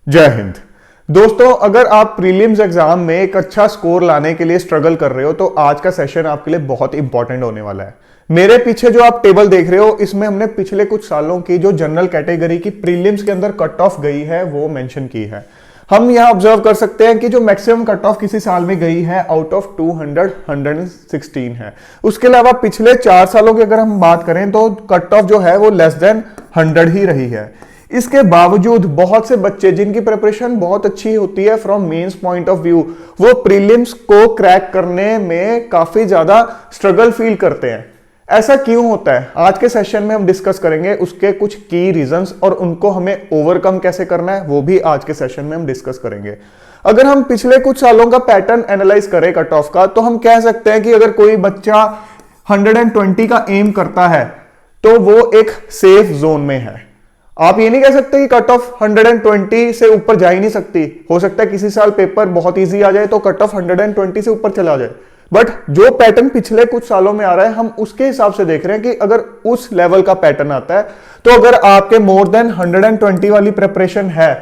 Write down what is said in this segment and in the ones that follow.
जय हिंद। दोस्तों, अगर आप प्रीलिम्स एग्जाम में एक अच्छा स्कोर लाने के लिए स्ट्रगल कर रहे हो तो आज का सेशन आपके लिए बहुत इंपॉर्टेंट होने वाला है। मेरे पीछे जो आप टेबल देख रहे हो, इसमें हमने पिछले कुछ सालों की जो जनरल कैटेगरी की प्रीलिम्स के अंदर कट ऑफ गई है वो मेंशन की है। हम यहां ऑब्जर्व कर सकते हैं कि जो मैक्सिमम कट ऑफ किसी साल में गई है आउट ऑफ 200 116 है। उसके अलावा पिछले 4 सालों की अगर हम बात करें तो कट ऑफ जो है वो लेस देन 100 ही रही है। इसके बावजूद बहुत से बच्चे जिनकी प्रिपरेशन बहुत अच्छी होती है from mains point of view, वो प्रीलिम्स को क्रैक करने में काफी ज्यादा स्ट्रगल फील करते हैं। ऐसा क्यों होता है, आज के सेशन में हम डिस्कस करेंगे उसके कुछ की रीजंस और उनको हमें ओवरकम कैसे करना है वो भी आज के सेशन में हम डिस्कस करेंगे। अगर हम पिछले कुछ सालों का पैटर्न एनालाइज करें कट ऑफ का, तो हम कह सकते हैं कि अगर कोई बच्चा 120 का एम करता है तो वो एक सेफ जोन में है। आप ये नहीं कह सकते कि कट ऑफ 120 से ऊपर जा ही नहीं सकती। हो सकता है किसी साल पेपर बहुत इजी आ जाए तो कट ऑफ 120 से ऊपर चला जाए, बट जो पैटर्न पिछले कुछ सालों में आ रहा है हम उसके हिसाब से देख रहे हैं कि अगर उस लेवल का पैटर्न आता है तो अगर आपके मोर देन 120 वाली प्रिपरेशन है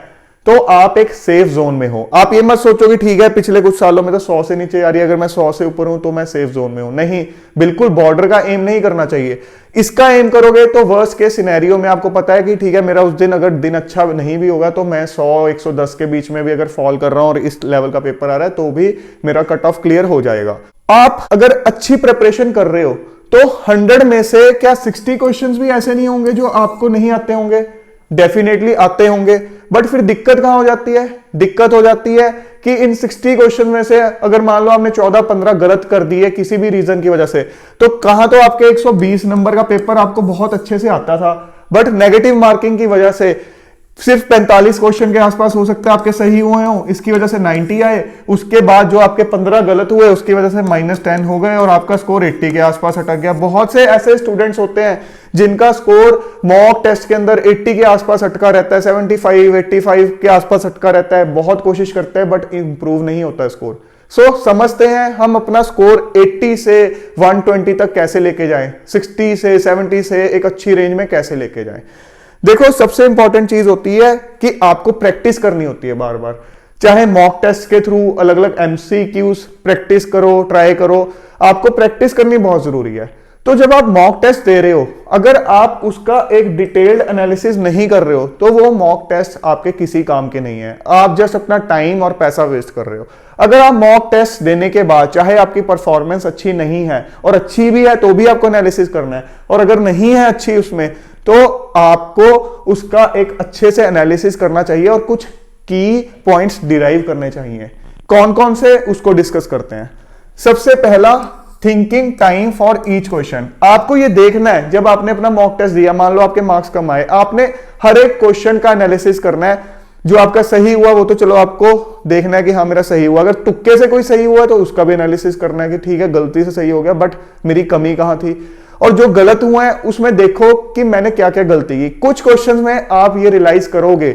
तो आप एक सेफ जोन में हो। आप ये मत सोचो कि ठीक है पिछले कुछ सालों में तो 100 से नीचे आ रही है, अगर मैं 100 से ऊपर हूं तो मैं सेफ जोन में हूं। नहीं, बिल्कुल बॉर्डर का एम नहीं करना चाहिए। इसका एम करोगे तो वर्स्ट के सिनेरियो में आपको पता है कि ठीक है मेरा उस दिन अगर दिन अच्छा नहीं भी होगा तो मैं 100-110 के बीच में भी अगर फॉल कर रहा हूं और इस लेवल का पेपर आ रहा है तो भी मेरा कट ऑफ क्लियर हो जाएगा। आप अगर अच्छी प्रिपरेशन कर रहे हो तो 100 में से क्या 60 क्वेश्चंस भी ऐसे नहीं होंगे जो आपको नहीं आते होंगे? डेफिनेटली आते होंगे, बट फिर दिक्कत कहां हो जाती है? दिक्कत हो जाती है कि इन 60 क्वेश्चन में से अगर मान लो आपने 14-15 गलत कर दिए किसी भी रीजन की वजह से, तो कहां तो आपके 120 नंबर का पेपर आपको बहुत अच्छे से आता था, बट नेगेटिव मार्किंग की वजह से सिर्फ 45 क्वेश्चन के आसपास हो सकता है आपके सही हुए हो, इसकी वजह से 90 आए। उसके बाद जो आपके 15 गलत हुए उसकी वजह से -10 हो गए और आपका स्कोर 80 के आसपास अटक गया। बहुत से ऐसे स्टूडेंट्स होते हैं जिनका स्कोर मॉक टेस्ट के अंदर 80 के आसपास अटका रहता है, 75 85 के आसपास अटका रहता है, बहुत कोशिश करते हैं बट इंप्रूव नहीं होता स्कोर। समझते हैं हम अपना स्कोर 80 से 120 तक कैसे लेके जाएं, 60 से 70 से एक अच्छी रेंज में कैसे लेके जाएं। देखो, सबसे इंपॉर्टेंट चीज होती है कि आपको प्रैक्टिस करनी होती है बार बार, चाहे मॉक टेस्ट के थ्रू अलग अलग एमसीक्यूज प्रैक्टिस करो, ट्राई करो, आपको प्रैक्टिस करनी बहुत जरूरी है। तो जब आप मॉक टेस्ट दे रहे हो, अगर आप उसका एक डिटेल्ड एनालिसिस नहीं कर रहे हो तो वो मॉक टेस्ट आपके किसी काम के नहीं है। आप जस्ट अपना टाइम और पैसा वेस्ट कर रहे हो। अगर आप मॉक टेस्ट देने के बाद चाहे आपकी परफॉर्मेंस अच्छी नहीं है और अच्छी भी है तो भी आपको एनालिसिस करना है, और अगर नहीं है अच्छी उसमें तो आपको उसका एक अच्छे से एनालिसिस करना चाहिए और कुछ की पॉइंट्स डिराइव करने चाहिए। कौन कौन से उसको डिस्कस करते हैं। सबसे पहला, thinking time for each question. आपको ये देखना है जब आपने अपना मॉक टेस्ट दिया, मान लो आपके मार्क्स कम आए, आपने हर एक क्वेश्चन का एनालिसिस करना है। जो आपका सही हुआ वो तो चलो आपको देखना है कि हाँ मेरा सही हुआ, अगर तुक्के से कोई सही हुआ तो उसका भी एनालिसिस करना है कि ठीक है गलती से सही हो गया बट मेरी कमी कहां थी, और जो गलत हुआ है उसमें देखो कि मैंने क्या क्या गलती की। कुछ क्वेश्चंस में आप ये रियलाइज करोगे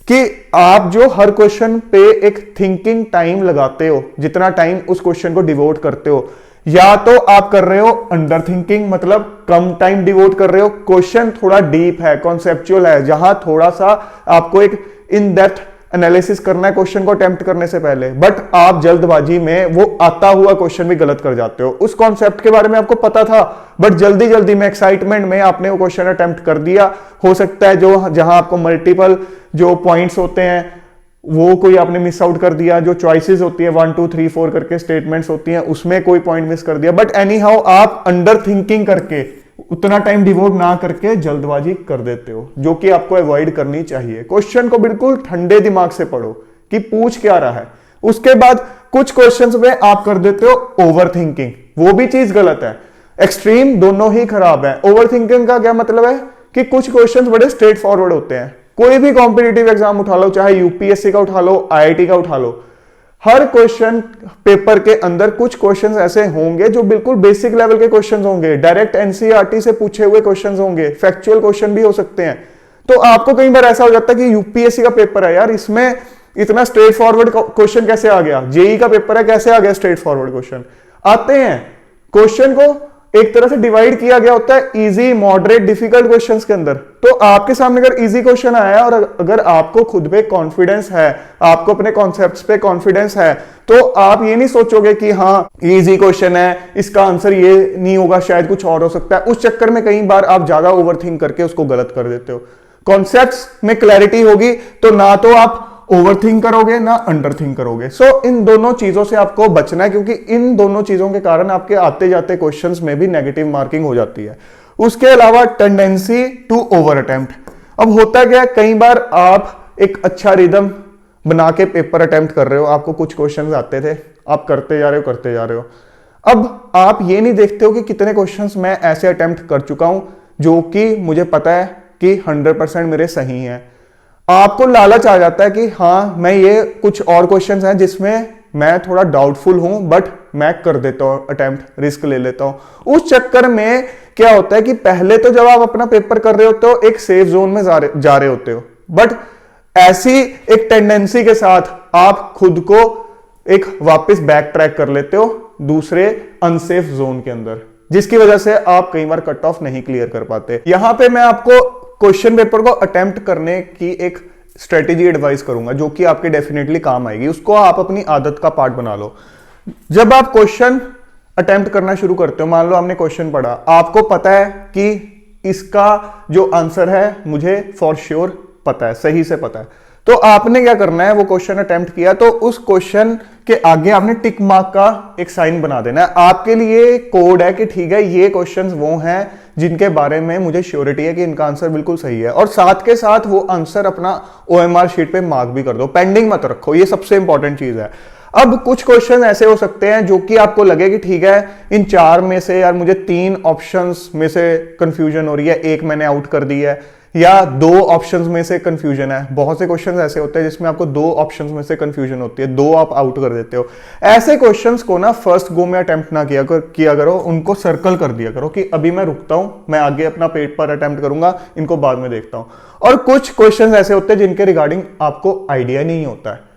कि आप जो हर क्वेश्चन पे एक थिंकिंग टाइम लगाते हो, जितना टाइम उस क्वेश्चन को डिवोट करते हो, या तो आप कर रहे हो अंडर थिंकिंग, मतलब कम टाइम डिवोट कर रहे हो, क्वेश्चन थोड़ा डीप है, कॉन्सेप्चुअल है, जहां थोड़ा सा आपको एक इन डेप्थ एनालिसिस करना है क्वेश्चन को अटेम्प्ट करने से पहले, बट आप जल्दबाजी में वो आता हुआ क्वेश्चन भी गलत कर जाते हो। उस कॉन्सेप्ट के बारे में आपको पता था बट जल्दी जल्दी में एक्साइटमेंट में आपने वो क्वेश्चन अटेम्प्ट कर दिया। हो सकता है जो जहां आपको मल्टीपल जो पॉइंट्स होते हैं वो कोई आपने मिस आउट कर दिया, जो चॉइसेस होती है 1 2 3 4 करके स्टेटमेंट्स होती हैं उसमें कोई पॉइंट मिस कर दिया, बट एनी हाउ आप अंडर थिंकिंग करके उतना टाइम डिवोट ना करके जल्दबाजी कर देते हो, जो कि आपको अवॉइड करनी चाहिए। क्वेश्चन को बिल्कुल ठंडे दिमाग से पढ़ो कि पूछ क्या रहा है। उसके बाद कुछ क्वेश्चंस में आप कर देते हो ओवर थिंकिंग, वो भी चीज गलत है। एक्सट्रीम दोनों ही खराब है। ओवर थिंकिंग का क्या मतलब है कि कुछ क्वेश्चंस बड़े स्ट्रेट फॉरवर्ड होते हैं। कोई भी कॉम्पिटिटिव एग्जाम उठा लो, चाहे यूपीएससी का उठा लो, आईआईटी का उठा लो, हर क्वेश्चन पेपर के अंदर कुछ क्वेश्चंस ऐसे होंगे जो बिल्कुल बेसिक लेवल के क्वेश्चंस होंगे, डायरेक्ट एनसीईआरटी से पूछे हुए क्वेश्चंस होंगे, फैक्चुअल क्वेश्चन भी हो सकते हैं। तो आपको कई बार ऐसा हो जाता है कि यूपीएससी का पेपर है यार, इसमें इतना स्ट्रेट फॉरवर्ड क्वेश्चन कैसे आ गया, जेई का पेपर है कैसे आ गया स्ट्रेट फॉरवर्ड क्वेश्चन। आते हैं, क्वेश्चन को एक तरह से डिवाइड किया गया होता है इजी, मॉडरेट, डिफिकल्ट क्वेश्चंस के अंदर। तो आपके सामने अगर इजी क्वेश्चन आया है और अगर आपको खुद पे कॉन्फिडेंस है, आपको अपने कॉन्सेप्ट्स पे कॉन्फिडेंस है, तो आप ये नहीं सोचोगे कि हाँ इजी क्वेश्चन है, इसका आंसर ये नहीं होगा, शायद कुछ और हो सकता है। उस चक्कर में कई बार आप ज्यादा ओवरथिंक करके उसको गलत कर देते हो। कॉन्सेप्ट्स में क्लैरिटी होगी तो ना तो आप ओवरथिंक करोगे ना अंडरथिंक करोगे। सो इन दोनों चीजों से आपको बचना है, क्योंकि इन दोनों चीजों के कारण आपके आते जाते क्वेश्चंस में भी नेगेटिव मार्किंग हो जाती है। उसके अलावा टेंडेंसी टू ओवर अटेम्प्ट। अब होता क्या है, कई बार आप एक अच्छा रिदम बना के पेपर अटेम्प्ट कर रहे हो, आपको कुछ क्वेश्चंस आते थे, आप करते जा रहे हो। अब आप ये नहीं देखते हो कि कितने क्वेश्चंस मैं ऐसे अटेम्प्ट कर चुका हूं जो कि मुझे पता है कि 100% मेरे सही हैं। आपको लालच आ जाता है कि हाँ मैं ये कुछ और क्वेश्चंस हैं जिसमें मैं थोड़ा डाउटफुल हूं, बट मैं कर देता हूं अटेम्प्ट, रिस्क ले लेता हूं। उस चक्कर में क्या होता है कि पहले तो जब आप अपना पेपर कर रहे होते हो एक सेफ जोन में जा रहे होते हो, बट ऐसी एक टेंडेंसी के साथ आप खुद को एक वापस बैक ट्रैक कर लेते हो दूसरे अनसेफ जोन के अंदर, जिसकी वजह से आप कई बार कट ऑफ नहीं क्लियर कर पाते। यहां पे मैं आपको क्वेश्चन पेपर को अटेम्प्ट करने की एक स्ट्रेटेजी एडवाइस करूंगा जो कि आपके डेफिनेटली काम आएगी। उसको आप अपनी आदत का पार्ट बना लो। जब आप क्वेश्चन अटेम्प्ट करना शुरू करते हो, मान लो आपने क्वेश्चन पढ़ा, आपको पता है कि इसका जो आंसर है मुझे फॉर श्योर पता है, सही से पता है, तो आपने क्या करना है, वो क्वेश्चन अटेम्प्ट किया तो उस क्वेश्चन के आगे आपने टिक मार्क का एक साइन बना देना है। आपके लिए कोड है कि ठीक है ये क्वेश्चंस वो हैं जिनके बारे में मुझे श्योरिटी है कि इनका आंसर बिल्कुल सही है, और साथ के साथ वो आंसर अपना OMR शीट पे मार्क भी कर दो, पेंडिंग मत रखो, ये सबसे इंपॉर्टेंट चीज है। अब कुछ क्वेश्चन ऐसे हो सकते हैं जो कि आपको लगे कि ठीक है इन 4 में से यार मुझे 3 ऑप्शंस में से कंफ्यूजन हो रही है, एक मैंने आउट कर दी है, या 2 ऑप्शंस में से कंफ्यूजन है। बहुत से क्वेश्चंस ऐसे होते हैं जिसमें आपको 2 ऑप्शंस में से कंफ्यूजन होती है, 2 आप आउट कर देते हो। ऐसे क्वेश्चंस को ना फर्स्ट गो में अटेम्प्ट ना किया करो, उनको सर्कल कर दिया करो कि अभी मैं रुकता हूं, मैं आगे अपना पेपर अटेम्प्ट करूंगा, इनको बाद में देखता हूं। और कुछ क्वेश्चंस ऐसे होते हैं जिनके रिगार्डिंग आपको आइडिया नहीं होता है।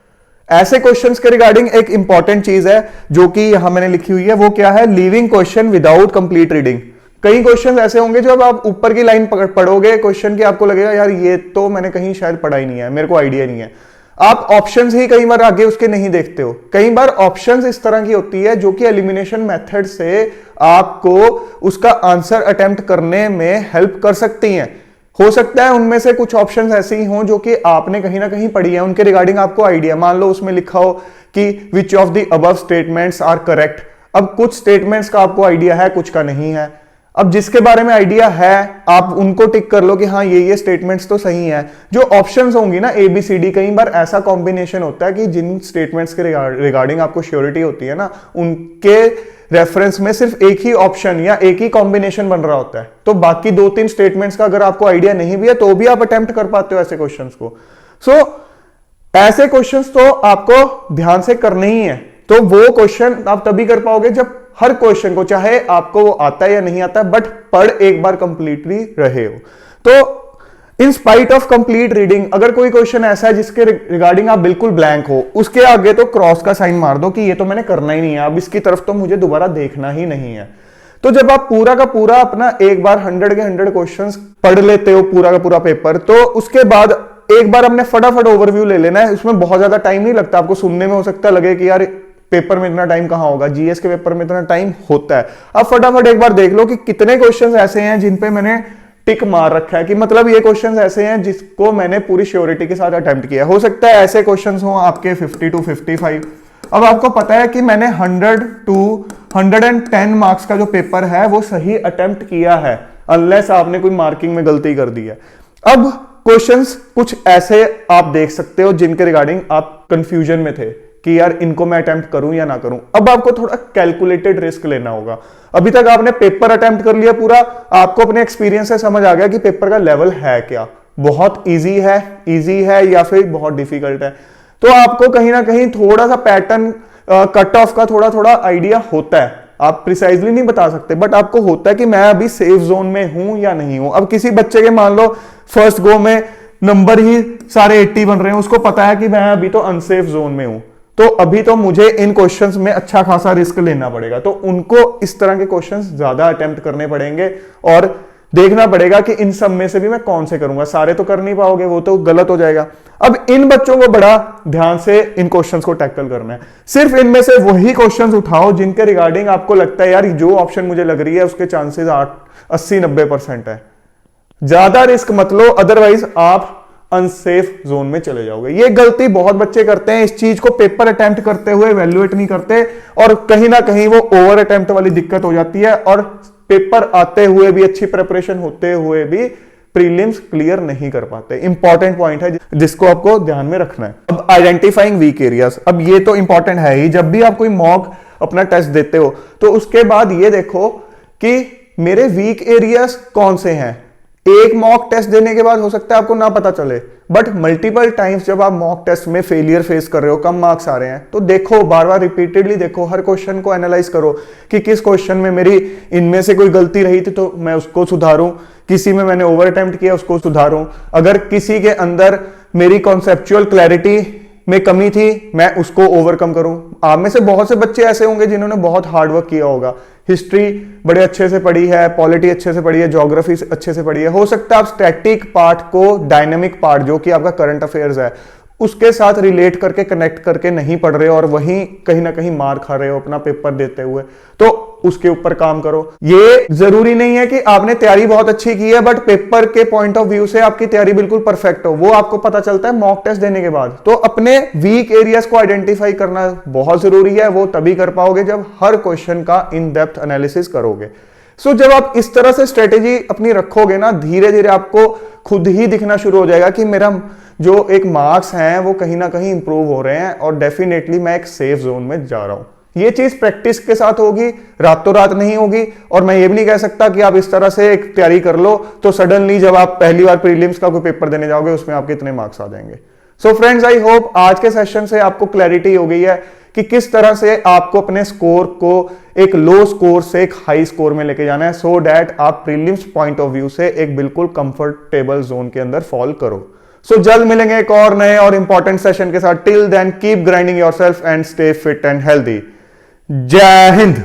ऐसे क्वेश्चंस के रिगार्डिंग एक इंपॉर्टेंट चीज है जो कि यहां मैंने लिखी हुई है, वो क्या है, leaving question without complete reading. कई क्वेश्चन ऐसे होंगे जब आप ऊपर की लाइन पढ़ोगे क्वेश्चन की, आपको लगेगा यार ये तो मैंने कहीं शायद पढ़ा ही नहीं है, मेरे को आइडिया नहीं है। आप ऑप्शंस ही कई बार आगे उसके नहीं देखते हो। कई बार ऑप्शंस इस तरह की होती है जो कि एलिमिनेशन मेथड से आपको उसका आंसर अटेम्प्ट करने में हेल्प कर सकती हैं। हो सकता है उनमें से कुछ ऑप्शंस ऐसे ही हों जो कि आपने कहीं ना कहीं पढ़ी है, उनके रिगार्डिंग आपको आइडिया, मान लो उसमें लिखा हो कि which of the above statements are correct. अब कुछ स्टेटमेंट्स का आपको आइडिया है, कुछ का नहीं है। अब जिसके बारे में आइडिया है आप उनको टिक कर लो कि हाँ ये स्टेटमेंट्स तो सही हैं। जो ऑप्शंस होंगी ना ABCD, कई बार ऐसा कॉम्बिनेशन होता है कि जिन स्टेटमेंट्स के रिगार्डिंग आपको श्योरिटी होती है ना, उनके रेफरेंस में सिर्फ एक ही ऑप्शन या एक ही कॉम्बिनेशन बन रहा होता है, तो बाकी 2-3 स्टेटमेंट्स का अगर आपको आइडिया नहीं भी है तो भी आप अटेम्प्ट कर पाते हो ऐसे क्वेश्चंस को। ऐसे क्वेश्चंस तो आपको ध्यान से करने ही है। तो वो क्वेश्चन आप तभी कर पाओगे जब हर क्वेश्चन को, चाहे आपको वो आता है या नहीं आता, बट पढ़ एक बार कंप्लीटली रहे हो। तो in spite of complete reading, अगर कोई क्वेश्चन ऐसा है जिसके रिगार्डिंग आप बिल्कुल ब्लैंक हो, उसके आगे तो क्रॉस का साइन मार दो कि ये तो मैंने करना ही नहीं है, अब इसकी तरफ तो मुझे दोबारा देखना ही नहीं है। तो जब आप पूरा का पूरा अपना एक बार 100 के 100 क्वेश्चंस पढ़ लेते हो, पूरा का पूरा पेपर, तो उसके बाद एक बार हमने फटाफट ओवरव्यू ले लेना है। उसमें बहुत ज्यादा टाइम नहीं लगता, आपको सुनने में हो सकता लगे कि यार पेपर में इतना टाइम कहां होगा, जीएस के पेपर में इतना टाइम होता है। अब फटाफट एक बार देख लो कि कितने क्वेश्चंस ऐसे हैं जिन पे मैंने टिक मार रखा है, कि मतलब ये क्वेश्चंस ऐसे हैं जिसको मैंने पूरी श्योरिटी के साथ अटेम्प्ट किया है। हो सकता है ऐसे क्वेश्चंस हो आपके 50 to 55। अब आपको पता है कि मैंने 100 to 110 मार्क्स का जो पेपर है वो सही अटेम्प्ट किया है, अनलेस आपने कोई मार्किंग में गलती कर दी है। अब क्वेश्चंस कुछ ऐसे आप देख सकते हो जिनके रिगार्डिंग आप कंफ्यूजन में थे कि यार इनको मैं अटेम्प्ट करूं या ना करूं। अब आपको थोड़ा कैलकुलेटेड रिस्क लेना होगा। अभी तक आपने पेपर अटेम्प्ट कर लिया पूरा, आपको अपने एक्सपीरियंस से समझ आ गया कि पेपर का लेवल है क्या, बहुत इजी है या फिर बहुत डिफिकल्ट है। तो आपको कहीं ना कहीं थोड़ा सा पैटर्न कट ऑफ का थोड़ा थोड़ा आइडिया होता है। आप प्रिसाइजली नहीं बता सकते, बट आपको होता है कि मैं अभी सेफ जोन में हूं या नहीं हूं। अब किसी बच्चे के मान लो फर्स्ट गो में नंबर ही सारे 80 बन रहे हैं, उसको पता है कि मैं अभी तो अनसेफ जोन में हूं, तो अभी तो मुझे इन क्वेश्चंस में अच्छा खासा रिस्क लेना पड़ेगा। तो उनको इस तरह के क्वेश्चंस ज्यादा अटेम्प्ट करने पड़ेंगे और देखना पड़ेगा कि इन सब में से भी मैं कौन से करूंगा। सारे तो कर नहीं पाओगे, वो तो गलत हो जाएगा। अब इन बच्चों को बड़ा ध्यान से इन क्वेश्चंस को टैकल करना है। सिर्फ इनमें से वही क्वेश्चंस उठाओ जिनके रिगार्डिंग आपको लगता है यार जो ऑप्शन मुझे लग रही है उसके चांसेस 80-90% है। ज्यादा रिस्क मत लो, अदरवाइज आप अनसेफ जोन में चले जाओगे। ये गलती बहुत बच्चे करते हैं, इस चीज को पेपर अटेम्प्ट करते हुए वैल्यूएट नहीं करते और कहीं ना कहीं वो ओवर अटेम्प्ट वाली दिक्कत हो जाती है और पेपर आते हुए भी, अच्छी प्रिपरेशन होते हुए भी प्रीलिम्स क्लियर नहीं कर पाते। इंपॉर्टेंट पॉइंट है जिसको आपको ध्यान में रखना है। अब आइडेंटिफाइंग वीक एरियाज, अब ये तो इंपॉर्टेंट है ही। जब भी आप कोई मॉक अपना टेस्ट देते हो तो उसके बाद ये देखो कि मेरे वीक एरियाज कौन से हैं। एक मॉक टेस्ट देने के बाद हो सकता है आपको ना पता चले, बट मल्टीपल टाइम्स जब आप मॉक टेस्ट में फेलियर फेस कर रहे हो, कम मार्क्स आ रहे हैं, तो देखो, बार बार रिपीटेडली देखो, हर क्वेश्चन को एनालाइज करो कि किस क्वेश्चन में मेरी इनमें से कोई गलती रही थी तो मैं उसको सुधारूं, किसी में मैंने ओवर अटेम्प्ट किया उसको सुधारूं, अगर किसी के अंदर मेरी कॉन्सेप्चुअल क्लैरिटी में कमी थी मैं उसको ओवरकम करूं। आप में से बहुत से बच्चे ऐसे होंगे जिन्होंने बहुत हार्ड वर्क किया होगा, हिस्ट्री बड़े अच्छे से पढ़ी है, पॉलिटी अच्छे से पढ़ी है, ज्योग्राफी अच्छे से पढ़ी है। हो सकता है आप स्टैटिक पार्ट को डायनेमिक पार्ट जो कि आपका करंट अफेयर्स है उसके साथ रिलेट करके, कनेक्ट करके नहीं पढ़ रहे हो और वहीं कहीं ना कहीं मार खा रहे हो अपना पेपर देते हुए, तो उसके ऊपर काम करो। ये जरूरी नहीं है कि आपने तैयारी बहुत अच्छी की है बट पेपर के पॉइंट ऑफ व्यू से आपकी तैयारी बिल्कुल परफेक्ट हो, वो आपको पता चलता है मॉक टेस्ट देने के बाद। तो अपने वीक एरियाज को आइडेंटिफाई करना बहुत जरूरी है, वो तभी कर पाओगे जब हर क्वेश्चन का इन डेप्थ एनालिसिस करोगे। सो जब आप इस तरह से स्ट्रेटेजी अपनी रखोगे ना, धीरे धीरे आपको खुद ही दिखना शुरू हो जाएगा कि मेरा जो एक मार्क्स हैं वो कहीं ना कहीं इंप्रूव हो रहे हैं और डेफिनेटली मैं एक सेफ जोन में जा रहा हूं। ये चीज प्रैक्टिस के साथ होगी, रातों रात नहीं होगी। और मैं ये भी नहीं कह सकता कि आप इस तरह से एक तैयारी कर लो तो सडनली जब आप पहली बार प्रीलिम्स का कोई पेपर देने जाओगे उसमें आपके इतने मार्क्स आ जाएंगे। सो फ्रेंड्स, आई होप आज के सेशन से आपको क्लैरिटी हो गई है कि किस तरह से आपको अपने स्कोर को एक लो स्कोर से एक हाई स्कोर में लेके जाना है, सो दैट आप प्रीलिम्स पॉइंट ऑफ व्यू से एक बिल्कुल कंफर्टेबल जोन के अंदर फॉल करो। सो जल्द मिलेंगे एक और नए और इंपॉर्टेंट सेशन के साथ। Till then keep grinding yourself and stay fit and healthy. Jai Hind.